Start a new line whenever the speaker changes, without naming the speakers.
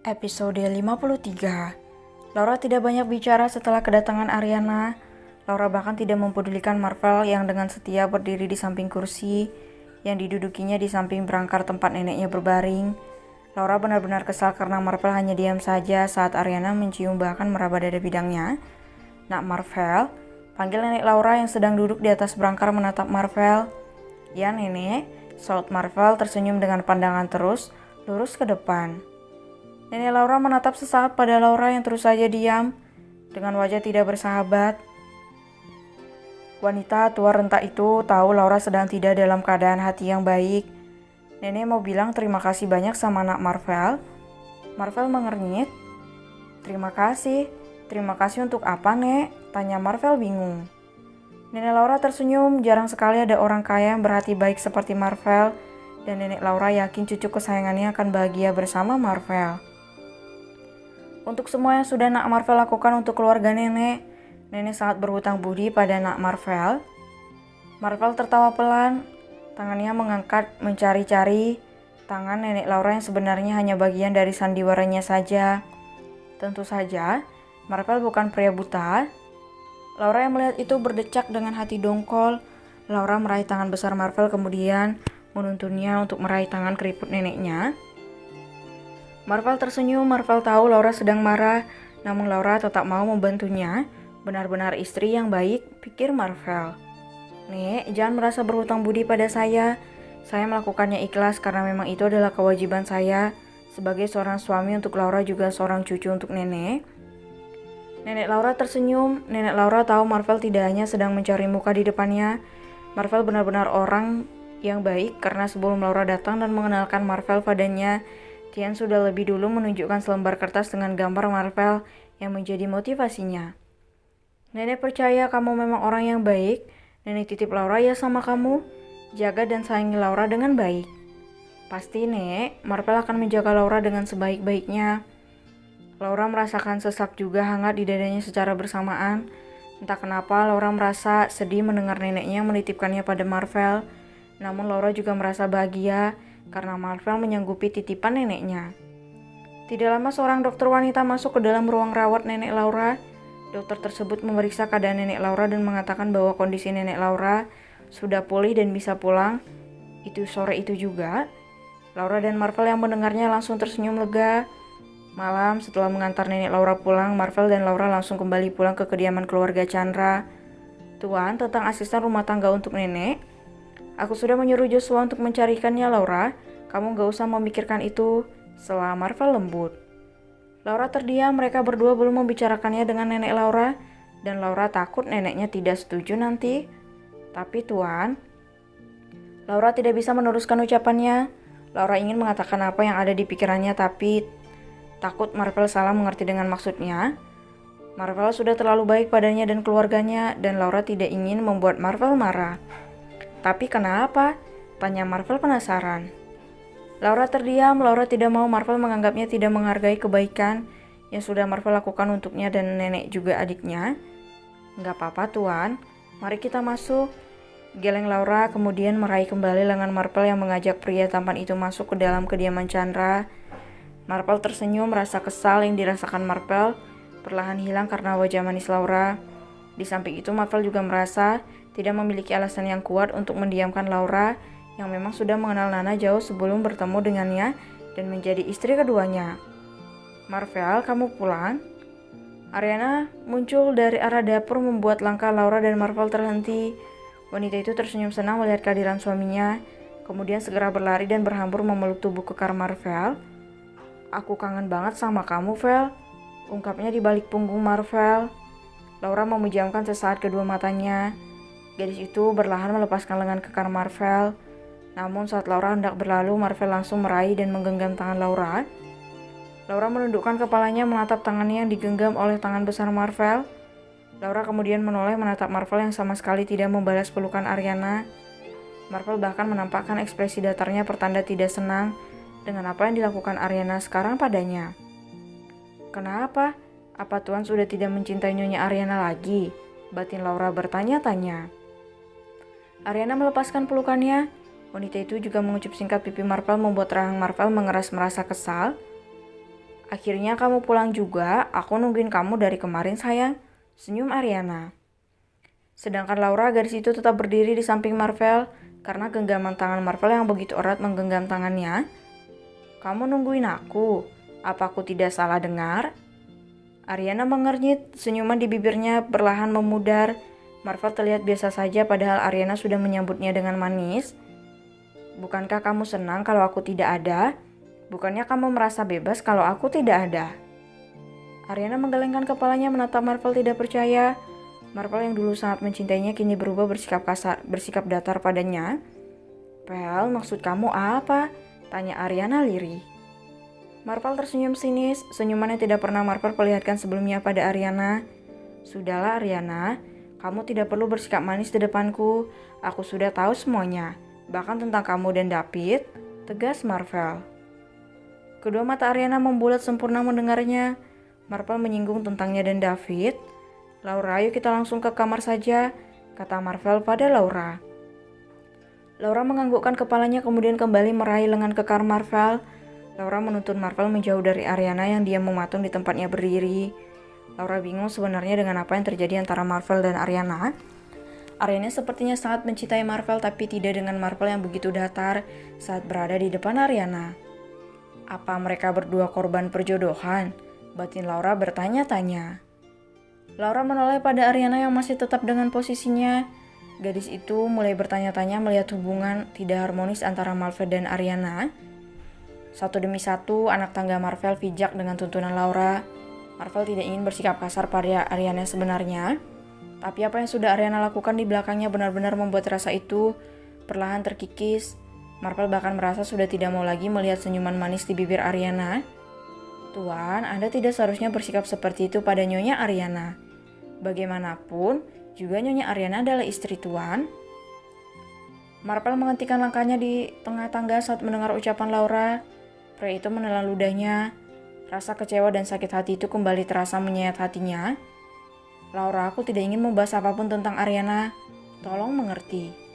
Episode 53. Laura tidak banyak bicara setelah kedatangan Ariana. Laura bahkan tidak mempedulikan Marvel yang dengan setia berdiri di samping kursi yang didudukinya di samping berangkar tempat neneknya berbaring. Laura benar-benar kesal karena Marvel hanya diam saja saat Ariana mencium bahkan meraba dada bidangnya. "Nak Marvel," panggil nenek Laura yang sedang duduk di atas berangkar menatap Marvel. "Ya nenek," saut Marvel tersenyum dengan pandangan terus lurus ke depan. Nenek Laura menatap sesaat pada Laura yang terus saja diam, dengan wajah tidak bersahabat. Wanita tua rentak itu tahu Laura sedang tidak dalam keadaan hati yang baik. Nenek mau bilang terima kasih banyak sama anak Marvel. Marvel mengernyit. Terima kasih untuk apa, Nek?" tanya Marvel bingung. Nenek Laura tersenyum, jarang sekali ada orang kaya yang berhati baik seperti Marvel, dan nenek Laura yakin cucu kesayangannya akan bahagia bersama Marvel. Untuk semua yang sudah Nak Marvel lakukan untuk keluarga nenek sangat berhutang budi pada Nak Marvel. Marvel tertawa pelan, tangannya mengangkat mencari-cari tangan nenek Laura yang sebenarnya hanya bagian dari sandiwaranya saja. Tentu saja, Marvel bukan pria buta. Laura yang melihat itu berdecak dengan hati dongkol. Laura meraih tangan besar Marvel kemudian menuntunnya untuk meraih tangan keriput neneknya. Marvel tersenyum. Marvel tahu Laura sedang marah, namun Laura tetap mau membantunya. Benar-benar istri yang baik, pikir Marvel. "Nek, jangan merasa berhutang budi pada saya. Saya melakukannya ikhlas karena memang itu adalah kewajiban saya sebagai seorang suami untuk Laura, juga seorang cucu untuk nenek." Nenek Laura tersenyum. Nenek Laura tahu Marvel tidak hanya sedang mencari muka di depannya. Marvel benar-benar orang yang baik karena sebelum Laura datang dan mengenalkan Marvel padanya, Tian sudah lebih dulu menunjukkan selembar kertas dengan gambar Marvel yang menjadi motivasinya. "Nenek percaya kamu memang orang yang baik. Nenek titip Laura ya sama kamu. Jaga dan sayangi Laura dengan baik." "Pasti, Nek. Marvel akan menjaga Laura dengan sebaik-baiknya." Laura merasakan sesak juga hangat di dadanya secara bersamaan. Entah kenapa Laura merasa sedih mendengar neneknya menitipkannya pada Marvel. Namun Laura juga merasa bahagia karena Marvel menyanggupi titipan neneknya. Tidak lama seorang dokter wanita masuk ke dalam ruang rawat nenek Laura. Dokter tersebut memeriksa keadaan nenek Laura dan mengatakan bahwa kondisi nenek Laura sudah pulih dan bisa pulang. Itu sore itu juga. Laura dan Marvel yang mendengarnya langsung tersenyum lega. Malam setelah mengantar nenek Laura pulang, Marvel dan Laura langsung kembali pulang ke kediaman keluarga Chandra. "Tuan, tentang asisten rumah tangga untuk nenek. Aku sudah menyuruh Joshua untuk mencarikannya, Laura. Kamu gak usah memikirkan itu," sela Marvel lembut. Laura terdiam. Mereka berdua belum membicarakannya dengan nenek Laura, dan Laura takut neneknya tidak setuju nanti. "Tapi Tuan..." Laura tidak bisa meneruskan ucapannya. Laura ingin mengatakan apa yang ada di pikirannya, tapi takut Marvel salah mengerti dengan maksudnya. Marvel sudah terlalu baik padanya dan keluarganya, dan Laura tidak ingin membuat Marvel marah. "Tapi kenapa?" tanya Marvel penasaran. Laura terdiam. Laura tidak mau Marvel menganggapnya tidak menghargai kebaikan yang sudah Marvel lakukan untuknya dan nenek juga adiknya. "Nggak apa-apa Tuan, mari kita masuk," geleng Laura kemudian meraih kembali lengan Marvel yang mengajak pria tampan itu masuk ke dalam kediaman Chandra. Marvel tersenyum. Rasa kesal yang dirasakan Marvel perlahan hilang karena wajah manis Laura. Di samping itu Marvel juga merasa tidak memiliki alasan yang kuat untuk mendiamkan Laura yang memang sudah mengenal Nana jauh sebelum bertemu dengannya dan menjadi istri keduanya. "Marvel, kamu pulang?" Ariana muncul dari arah dapur membuat langkah Laura dan Marvel terhenti. Wanita itu tersenyum senang melihat kehadiran suaminya, kemudian segera berlari dan berhambur memeluk tubuh kekar Marvel. "Aku kangen banget sama kamu, Vel," ungkapnya di balik punggung Marvel. Laura memejamkan sesaat kedua matanya. Gadis itu berlahan melepaskan lengan kekar Marvel. Namun saat Laura hendak berlalu, Marvel langsung meraih dan menggenggam tangan Laura. Laura menundukkan kepalanya menatap tangannya yang digenggam oleh tangan besar Marvel. Laura kemudian menoleh menatap Marvel yang sama sekali tidak membalas pelukan Ariana. Marvel bahkan menampakkan ekspresi datarnya pertanda tidak senang dengan apa yang dilakukan Ariana sekarang padanya. "Kenapa? Apa Tuan sudah tidak mencintai Nyonya Ariana lagi?" batin Laura bertanya-tanya. Ariana melepaskan pelukannya. Wanita itu juga mengucup singkat pipi Marvel membuat rahang Marvel mengeras merasa kesal. Akhirnya kamu pulang juga, aku nungguin kamu dari kemarin sayang. Senyum Ariana. Sedangkan Laura gadis itu tetap berdiri di samping Marvel karena genggaman tangan Marvel yang begitu erat menggenggam tangannya. Kamu nungguin aku? Apa aku tidak salah dengar? Ariana mengernyit, senyuman di bibirnya perlahan memudar. Marvel terlihat biasa saja padahal Ariana sudah menyambutnya dengan manis. Bukankah kamu senang kalau aku tidak ada? Bukannya kamu merasa bebas kalau aku tidak ada? Ariana menggelengkan kepalanya menatap Marvel tidak percaya. Marvel yang dulu sangat mencintainya kini berubah bersikap datar padanya. Pel, maksud kamu apa? Tanya Ariana lirih. Marvel tersenyum sinis, senyuman yang tidak pernah Marvel perlihatkan sebelumnya pada Ariana. Sudahlah Ariana, kamu tidak perlu bersikap manis di depanku. Aku sudah tahu semuanya, bahkan tentang kamu dan David, tegas Marvel. Kedua mata Ariana membulat sempurna mendengarnya. Marvel menyinggung tentangnya dan David. Laura, ayo kita langsung ke kamar saja, kata Marvel pada Laura. Laura menganggukkan kepalanya kemudian kembali meraih lengan kekar Marvel. Laura menuntun Marvel menjauh dari Ariana yang diam mematung di tempatnya berdiri. Laura bingung sebenarnya dengan apa yang terjadi antara Marvel dan Ariana. Ariana sepertinya sangat mencintai Marvel tapi tidak dengan Marvel yang begitu datar saat berada di depan Ariana. Apa mereka berdua korban perjodohan? Batin Laura bertanya-tanya. Laura menoleh pada Ariana yang masih tetap dengan posisinya. Gadis itu mulai bertanya-tanya melihat hubungan tidak harmonis antara Marvel dan Ariana. Satu demi satu, anak tangga Marvel pijak dengan tuntunan Laura. Marvel tidak ingin bersikap kasar pada Ariana sebenarnya. Tapi apa yang sudah Ariana lakukan di belakangnya benar-benar membuat rasa itu perlahan terkikis. Marvel bahkan merasa sudah tidak mau lagi melihat senyuman manis di bibir Ariana. Tuan, Anda tidak seharusnya bersikap seperti itu pada Nyonya Ariana. Bagaimanapun, juga Nyonya Ariana adalah istri Tuan. Marvel menghentikan langkahnya di tengah tangga saat mendengar ucapan Laura. Pria itu menelan ludahnya. Rasa kecewa dan sakit hati itu kembali terasa menyayat hatinya. Laura, aku tidak ingin membahas apapun tentang Ariana. Tolong mengerti.